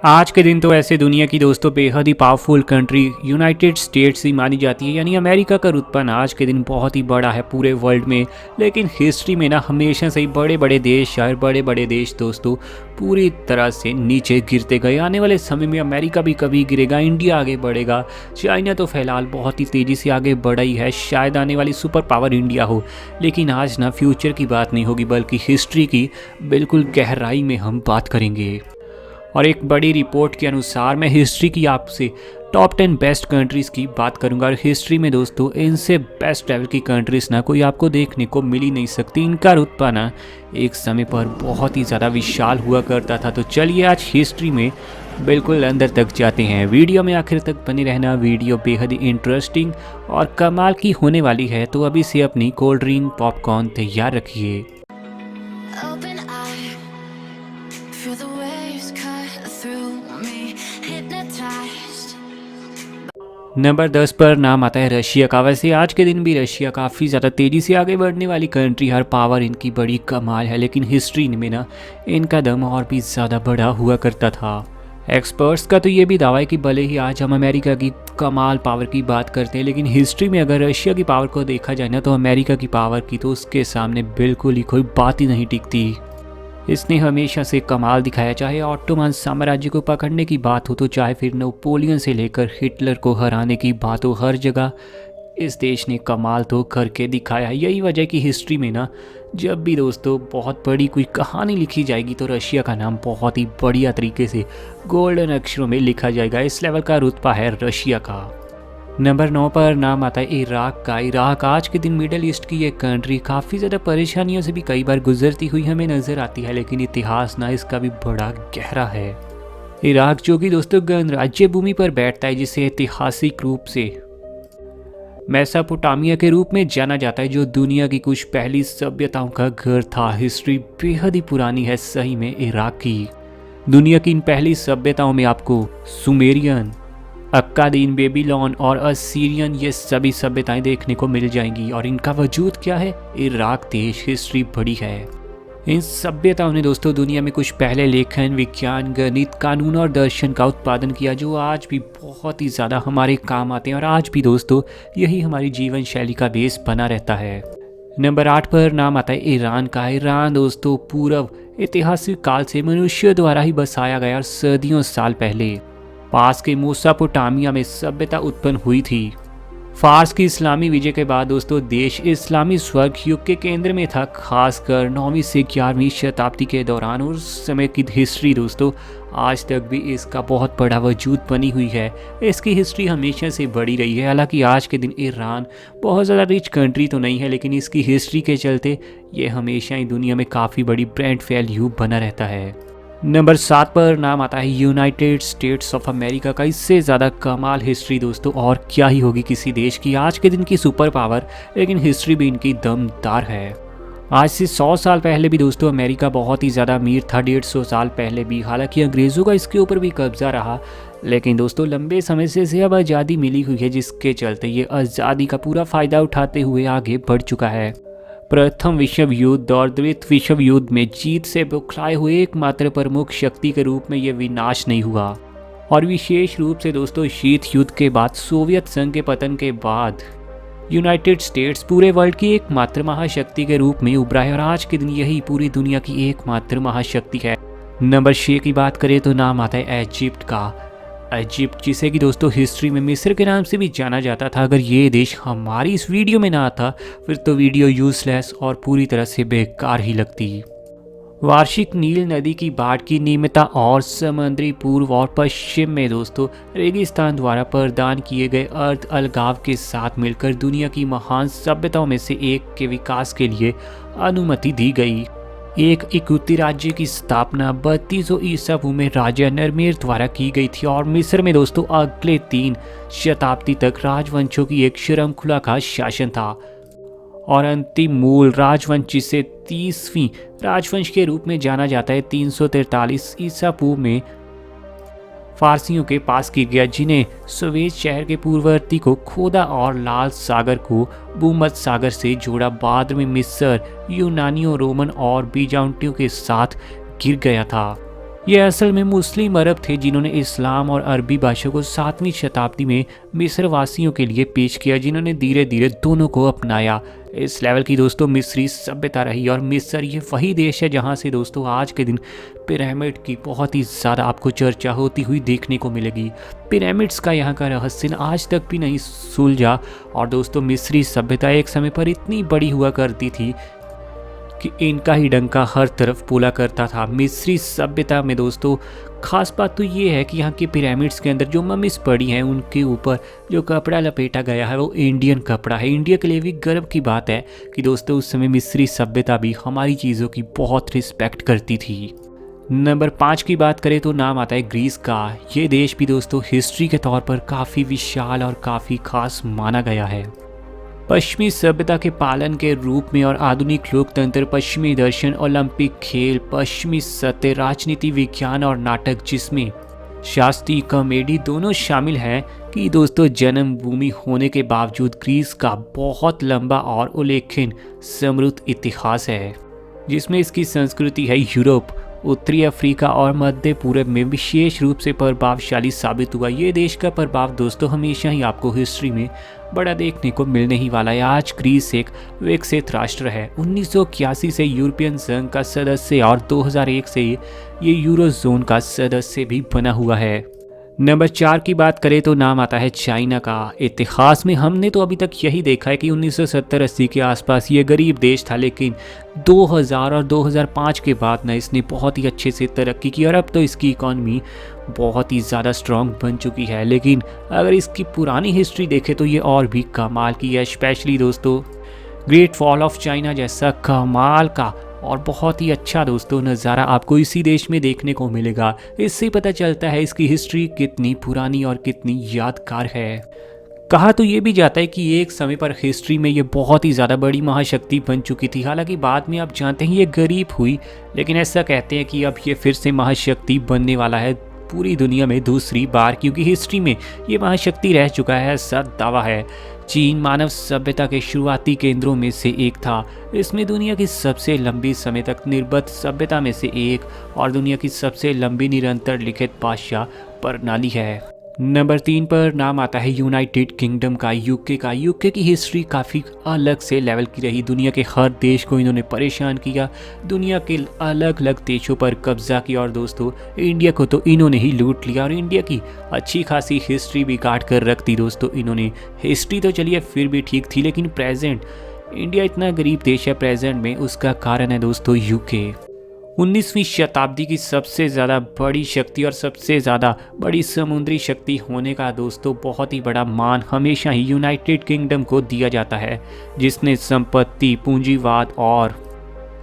आज के दिन तो ऐसे दुनिया की दोस्तों बेहद ही पावरफुल कंट्री यूनाइटेड स्टेट्स ही मानी जाती है, यानी अमेरिका का रुतबा ना आज के दिन बहुत ही बड़ा है पूरे वर्ल्ड में। लेकिन हिस्ट्री में ना हमेशा से ही बड़े बड़े देश और बड़े बड़े देश दोस्तों पूरी तरह से नीचे गिरते गए। आने वाले समय में अमेरिका भी कभी गिरेगा, इंडिया आगे बढ़ेगा, चाइना तो फिलहाल बहुत ही तेज़ी से आगे बढ़ा ही है, शायद आने वाली सुपर पावर इंडिया हो। लेकिन आज ना फ्यूचर की बात नहीं होगी बल्कि हिस्ट्री की बिल्कुल गहराई में हम बात करेंगे। और एक बड़ी रिपोर्ट के अनुसार मैं हिस्ट्री की आपसे टॉप 10 बेस्ट कंट्रीज़ की बात करूंगा। और हिस्ट्री में दोस्तों इनसे बेस्ट लेवल की कंट्रीज़ ना कोई आपको देखने को मिल ही नहीं सकती। इनका रुतबा ना एक समय पर बहुत ही ज़्यादा विशाल हुआ करता था। तो चलिए आज हिस्ट्री में बिल्कुल अंदर तक जाते हैं। वीडियो में आखिर तक बने रहना, वीडियो बेहद ही इंटरेस्टिंग और कमाल की होने वाली है। तो अभी से अपनी कोल्ड ड्रिंक पॉपकॉर्न तैयार रखिए। Open eye, feel the waves cut through me, hypnotized. Number 10 पर नाम आता है रशिया का। वैसे आज के दिन भी रशिया काफ़ी ज़्यादा तेज़ी से आगे बढ़ने वाली कंट्री, हर पावर इनकी बड़ी कमाल है। लेकिन हिस्ट्री में ना इनका दम और भी ज़्यादा बड़ा हुआ करता था। एक्सपर्ट्स का तो ये भी दावा है कि भले ही आज हम अमेरिका की कमाल पावर की बात करते हैं, लेकिन हिस्ट्री में अगर रशिया की पावर को देखा जाए ना तो अमेरिका की पावर की तो उसके सामने बिल्कुल ही कोई बात ही नहीं टिकती। इसने हमेशा से कमाल दिखाया, चाहे ऑटोमन साम्राज्य को पकड़ने की बात हो तो चाहे फिर नेपोलियन से लेकर हिटलर को हराने की बात हो, हर जगह इस देश ने कमाल तो करके दिखाया। यही वजह की हिस्ट्री में ना जब भी दोस्तों बहुत बड़ी कोई कहानी लिखी जाएगी तो रशिया का नाम बहुत ही बढ़िया तरीके से गोल्डन अक्षरों में लिखा जाएगा। इस लेवल का रुतबा है रशिया का। नंबर 9 पर नाम आता है इराक का। इराक आज के दिन मिडल ईस्ट की एक कंट्री काफ़ी ज़्यादा परेशानियों से भी कई बार गुजरती हुई हमें नज़र आती है, लेकिन इतिहास ना इसका भी बड़ा गहरा है। इराक जो कि दोस्तों गणराज्य भूमि पर बैठता है, जिसे ऐतिहासिक रूप से मेसोपोटामिया के रूप में जाना जाता है, जो दुनिया की कुछ पहली सभ्यताओं का घर था। हिस्ट्री बेहद ही पुरानी है सही में इराक की। दुनिया की इन पहली सभ्यताओं में आपको सुमेरियन, अक्कादीन, बेबीलोन और असीरियन ये सभी सभ्यताएं देखने को मिल जाएंगी। और इनका वजूद क्या है? इराक देश। हिस्ट्री बड़ी है। इन सभ्यताओं ने दोस्तों दुनिया में कुछ पहले लेखन, विज्ञान, गणित, कानून और दर्शन का उत्पादन किया, जो आज भी बहुत ही ज़्यादा हमारे काम आते हैं। और आज भी दोस्तों यही हमारी जीवन शैली का बेस बना रहता है। नंबर 8 पर नाम आता है ईरान का। ईरान दोस्तों पूर्व ऐतिहासिक काल से मनुष्य द्वारा ही बसाया गया और सदियों साल पहले पास के मेसोपोटामिया में सभ्यता उत्पन्न हुई थी। फारस की इस्लामी विजय के बाद दोस्तों देश इस्लामी स्वर्ग युग के केंद्र में था, खासकर 9वीं से 11वीं शताब्दी के दौरान। और उस समय की हिस्ट्री दोस्तों आज तक भी इसका बहुत बड़ा वजूद बनी हुई है। इसकी हिस्ट्री हमेशा से बड़ी रही है। हालांकि आज के दिन ईरान बहुत ज़्यादा रिच कंट्री तो नहीं है, लेकिन इसकी हिस्ट्री के चलते ये हमेशा ही दुनिया में काफ़ी बड़ी ब्रांड वैल्यू बना रहता है। नंबर 7 पर नाम आता है यूनाइटेड स्टेट्स ऑफ अमेरिका का। इससे ज़्यादा कमाल हिस्ट्री दोस्तों और क्या ही होगी किसी देश की। आज के दिन की सुपर पावर, लेकिन हिस्ट्री भी इनकी दमदार है। आज से 100 साल पहले भी दोस्तों अमेरिका बहुत ही ज़्यादा अमीर था, 150 साल पहले भी। हालांकि अंग्रेज़ों का इसके ऊपर भी कब्जा रहा, लेकिन दोस्तों लंबे समय से अब आज़ादी मिली हुई है, जिसके चलते ये आज़ादी का पूरा फ़ायदा उठाते हुए आगे बढ़ चुका है। प्रथम विश्व युद्ध और द्वितीय विश्व युद्ध में जीत से बौखलाए हुए एकमात्र प्रमुख शक्ति के रूप में यह विनाश नहीं हुआ। और विशेष रूप से दोस्तों शीत युद्ध के बाद, सोवियत संघ के पतन के बाद यूनाइटेड स्टेट्स पूरे वर्ल्ड की एकमात्र महाशक्ति के रूप में उभरा है। और आज के दिन यही पूरी दुनिया की एकमात्र महाशक्ति है। नंबर 6 की बात करें तो नाम आता है इजिप्ट का। इजिप्ट जिसे कि दोस्तों हिस्ट्री में मिस्र के नाम से भी जाना जाता था। अगर ये देश हमारी इस वीडियो में ना आता फिर तो वीडियो यूजलेस और पूरी तरह से बेकार ही लगती। वार्षिक नील नदी की बाढ़ की नियमितता और समुद्री पूर्व और पश्चिम में दोस्तों रेगिस्तान द्वारा प्रदान किए गए अर्ध अलगाव के साथ मिलकर दुनिया की महान सभ्यताओं में से एक के विकास के लिए अनुमति दी गई। एक इकूती राज्य की स्थापना 3200 ईसा पूर्व में राजा नरमेर द्वारा की गई थी। और मिस्र में दोस्तों अगले 3 शताब्दी तक राजवंशों की एक श्रृंखला का शासन था। और अंतिम मूल राजवंश, जिसे 30वीं राजवंश के रूप में जाना जाता है, 343 ईसा पूर्व में फारसियों के पास की गया, जिन्हें सुवेज शहर के पूर्ववर्ती को खोदा और लाल सागर को भूमध्य सागर से जोड़ा। बाद में मिस्र यूनानियों, रोमन और बीजांटियों के साथ गिर गया था। ये असल में मुस्लिम अरब थे जिन्होंने इस्लाम और अरबी भाषा को 7वीं शताब्दी में मिस्र वासियों के लिए पेश किया, जिन्होंने धीरे धीरे दोनों को अपनाया। इस लेवल की दोस्तों मिस्री सभ्यता रही और मिस्र ये वही देश है जहाँ से दोस्तों आज के दिन पिरामिड की बहुत ही ज़्यादा आपको चर्चा होती हुई देखने को मिलेगी। पिरामिड्स का यहाँ का रहस्य आज तक भी नहीं सुलझा और दोस्तों मिस्री सभ्यता एक समय पर इतनी बड़ी हुआ करती थी कि इनका ही डंका हर तरफ बोला करता था। मिस्री सभ्यता में दोस्तों खास बात तो ये है कि यहाँ के पिरामिड्स के अंदर जो मम्मीज पड़ी हैं उनके ऊपर जो कपड़ा लपेटा गया है वो इंडियन कपड़ा है। इंडिया के लिए भी गर्व की बात है कि दोस्तों उस समय मिस्री सभ्यता भी हमारी चीज़ों की बहुत रिस्पेक्ट करती थी। नंबर 5 की बात करें तो नाम आता है ग्रीस का। ये देश भी दोस्तों हिस्ट्री के तौर पर काफ़ी विशाल और काफ़ी खास माना गया है। पश्चिमी सभ्यता के पालन के रूप में और आधुनिक लोकतंत्र, पश्चिमी दर्शन, ओलंपिक खेल, पश्चिमी सत्य, राजनीति, विज्ञान और नाटक जिसमें शास्त्रीय कॉमेडी दोनों शामिल हैं कि दोस्तों जन्मभूमि होने के बावजूद ग्रीस का बहुत लंबा और उल्लेखनीय समृद्ध इतिहास है, जिसमें इसकी संस्कृति है यूरोप, उत्तरी अफ्रीका और मध्य पूर्व में विशेष रूप से प्रभावशाली साबित हुआ। ये देश का प्रभाव दोस्तों हमेशा ही आपको हिस्ट्री में बड़ा देखने को मिलने ही वाला है। आज ग्रीस एक विकसित राष्ट्र है। 1981 से यूरोपियन संघ का सदस्य और 2001 से ये यूरोजोन का सदस्य भी बना हुआ है। नंबर 4 की बात करें तो नाम आता है चाइना का। इतिहास में हमने तो अभी तक यही देखा है कि 1970-80 के आसपास ये गरीब देश था, लेकिन 2000 और 2005 के बाद ना इसने बहुत ही अच्छे से तरक्की की और अब तो इसकी इकॉनमी बहुत ही ज़्यादा स्ट्रॉन्ग बन चुकी है। लेकिन अगर इसकी पुरानी हिस्ट्री देखें तो ये और भी कमाल की है। स्पेशली दोस्तों ग्रेट फॉल ऑफ चाइना जैसा कमाल का और बहुत ही अच्छा दोस्तों नज़ारा आपको इसी देश में देखने को मिलेगा। इससे पता चलता है इसकी हिस्ट्री कितनी पुरानी और कितनी यादगार है। कहा तो ये भी जाता है कि एक समय पर हिस्ट्री में ये बहुत ही ज़्यादा बड़ी महाशक्ति बन चुकी थी। हालांकि बाद में आप जानते हैं ये गरीब हुई, लेकिन ऐसा कहते हैं कि अब ये फिर से महाशक्ति बनने वाला है पूरी दुनिया में दूसरी बार, क्योंकि हिस्ट्री में ये महाशक्ति रह चुका है, ऐसा दावा है। चीन मानव सभ्यता के शुरुआती केंद्रों में से एक था। इसमें दुनिया की सबसे लंबी समय तक निर्बद्ध सभ्यता में से एक और दुनिया की सबसे लंबी निरंतर लिखित भाषा प्रणाली है। नंबर 3 पर नाम आता है यूनाइटेड किंगडम का, यूके का। यूके की हिस्ट्री काफ़ी अलग से लेवल की रही। दुनिया के हर देश को इन्होंने परेशान किया, दुनिया के अलग अलग देशों पर कब्जा किया और दोस्तों इंडिया को तो इन्होंने ही लूट लिया और इंडिया की अच्छी खासी हिस्ट्री भी काट कर रख दी दोस्तों इन्होंने। हिस्ट्री तो चलिए फिर भी ठीक थी, लेकिन प्रेजेंट इंडिया इतना गरीब देश है प्रेजेंट में, उसका कारण है दोस्तों यूके। 19वीं शताब्दी की सबसे ज़्यादा बड़ी शक्ति और सबसे ज़्यादा बड़ी समुद्री शक्ति होने का दोस्तों बहुत ही बड़ा मान हमेशा ही यूनाइटेड किंगडम को दिया जाता है, जिसने संपत्ति, पूंजीवाद और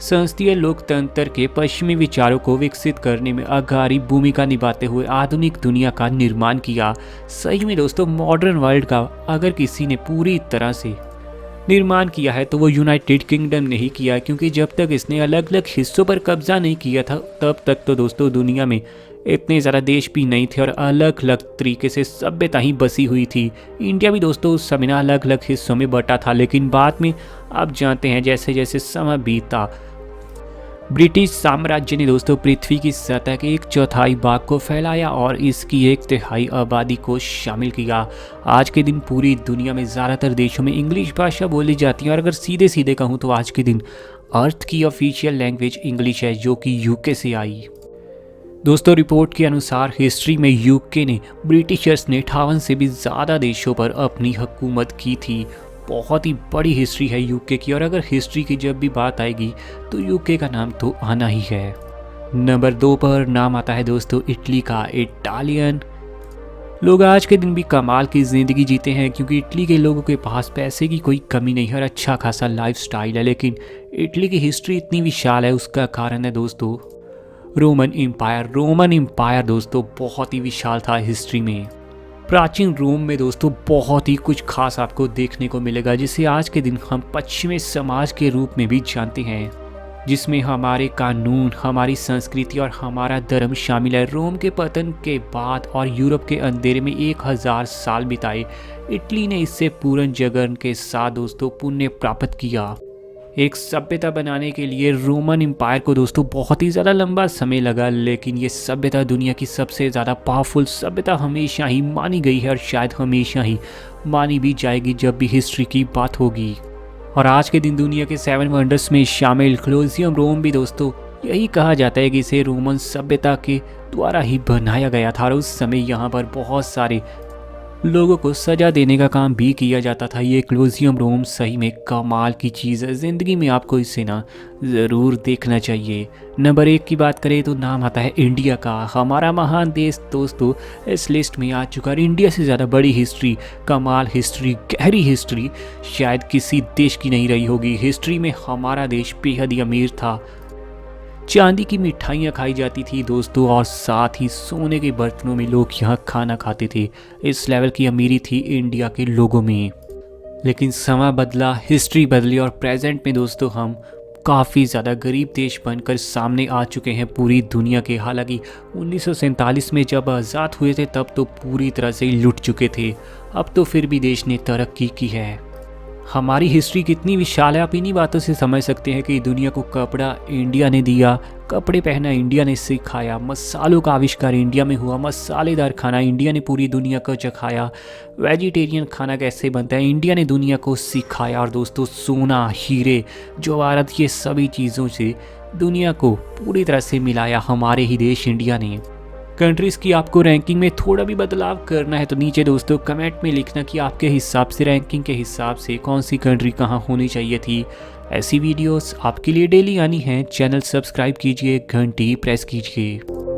संसदीय लोकतंत्र के पश्चिमी विचारों को विकसित करने में अग्रणी भूमिका निभाते हुए आधुनिक दुनिया का निर्माण किया। सही में दोस्तों मॉडर्न वर्ल्ड का अगर किसी ने पूरी तरह से निर्माण किया है तो वो यूनाइटेड किंगडम ने ही किया, क्योंकि जब तक इसने अलग अलग हिस्सों पर कब्जा नहीं किया था तब तक तो दोस्तों दुनिया में इतने ज़्यादा देश भी नहीं थे और अलग अलग तरीके से सभ्यता ही बसी हुई थी। इंडिया भी दोस्तों उस समय अलग अलग हिस्सों में बटा था, लेकिन बाद में आप जानते हैं जैसे जैसे समय बीता ब्रिटिश साम्राज्य ने दोस्तों पृथ्वी की सतह के 1/4 भाग को फैलाया और इसकी 1/3 आबादी को शामिल किया। आज के दिन पूरी दुनिया में ज़्यादातर देशों में इंग्लिश भाषा बोली जाती है और अगर सीधे सीधे कहूँ तो आज के दिन अर्थ की ऑफिशियल लैंग्वेज इंग्लिश है, जो कि यूके से आई। दोस्तों रिपोर्ट के अनुसार हिस्ट्री में यूके ने ब्रिटिशर्स ने 58 से भी ज़्यादा देशों पर अपनी हुकूमत की थी। बहुत ही बड़ी हिस्ट्री है यूके की और अगर हिस्ट्री की जब भी बात आएगी तो यूके का नाम तो आना ही है। नंबर 2 पर नाम आता है दोस्तों इटली का। इटालियन लोग आज के दिन भी कमाल की ज़िंदगी जीते हैं, क्योंकि इटली के लोगों के पास पैसे की कोई कमी नहीं है और अच्छा खासा लाइफस्टाइल है। लेकिन इटली की हिस्ट्री इतनी विशाल है, उसका कारण है दोस्तों रोमन एम्पायर। रोमन एम्पायर दोस्तों बहुत ही विशाल था हिस्ट्री में। प्राचीन रोम में दोस्तों बहुत ही कुछ खास आपको देखने को मिलेगा, जिसे आज के दिन हम पश्चिमी समाज के रूप में भी जानते हैं, जिसमें हमारे कानून, हमारी संस्कृति और हमारा धर्म शामिल है। रोम के पतन के बाद और यूरोप के अंधेरे में 1000 साल बिताए, इटली ने इससे पूर्ण जगन के साथ दोस्तों पुण्य प्राप्त किया। एक सभ्यता बनाने के लिए रोमन एम्पायर को दोस्तों बहुत ही ज़्यादा लंबा समय लगा, लेकिन ये सभ्यता दुनिया की सबसे ज़्यादा पावरफुल सभ्यता हमेशा ही मानी गई है और शायद हमेशा ही मानी भी जाएगी जब भी हिस्ट्री की बात होगी। और आज के दिन दुनिया के 7 वंडर्स में शामिल कोलोसियम रोम भी दोस्तों यही कहा जाता है कि इसे रोमन सभ्यता के द्वारा ही बनाया गया था और उस समय यहाँ पर बहुत सारे लोगों को सजा देने का काम भी किया जाता था। ये कोलोसियम रोम सही में कमाल की चीज़ है, ज़िंदगी में आपको इसे ना ज़रूर देखना चाहिए। नंबर 1 की बात करें तो नाम आता है इंडिया का। हमारा महान देश दोस्तों इस लिस्ट में आ चुका है। इंडिया से ज़्यादा बड़ी हिस्ट्री, कमाल हिस्ट्री, गहरी हिस्ट्री शायद किसी देश की नहीं रही होगी। हिस्ट्री में हमारा देश बेहद ही अमीर था। चांदी की मिठाइयाँ खाई जाती थी दोस्तों और साथ ही सोने के बर्तनों में लोग यहाँ खाना खाते थे। इस लेवल की अमीरी थी इंडिया के लोगों में। लेकिन समय बदला, हिस्ट्री बदली और प्रेजेंट में दोस्तों हम काफ़ी ज़्यादा गरीब देश बनकर सामने आ चुके हैं पूरी दुनिया के। हालांकि 1947 में जब आज़ाद हुए थे तब तो पूरी तरह से लुट चुके थे, अब तो फिर भी देश ने तरक्की की है। हमारी हिस्ट्री कितनी विशाल है आप इन्हीं बातों से समझ सकते हैं कि दुनिया को कपड़ा इंडिया ने दिया, कपड़े पहना इंडिया ने सिखाया, मसालों का आविष्कार इंडिया में हुआ, मसालेदार खाना इंडिया ने पूरी दुनिया को चखाया, वेजिटेरियन खाना कैसे बनता है इंडिया ने दुनिया को सिखाया। और दोस्तों सोना, हीरे, जवाहरात, ये सभी चीज़ों से दुनिया को पूरी तरह से मिलाया हमारे ही देश इंडिया ने। कंट्रीज़ की आपको रैंकिंग में थोड़ा भी बदलाव करना है तो नीचे दोस्तों कमेंट में लिखना कि आपके हिसाब से रैंकिंग के हिसाब से कौन सी कंट्री कहाँ होनी चाहिए थी। ऐसी वीडियोस आपके लिए डेली आनी है। चैनल सब्सक्राइब कीजिए, घंटी प्रेस कीजिए।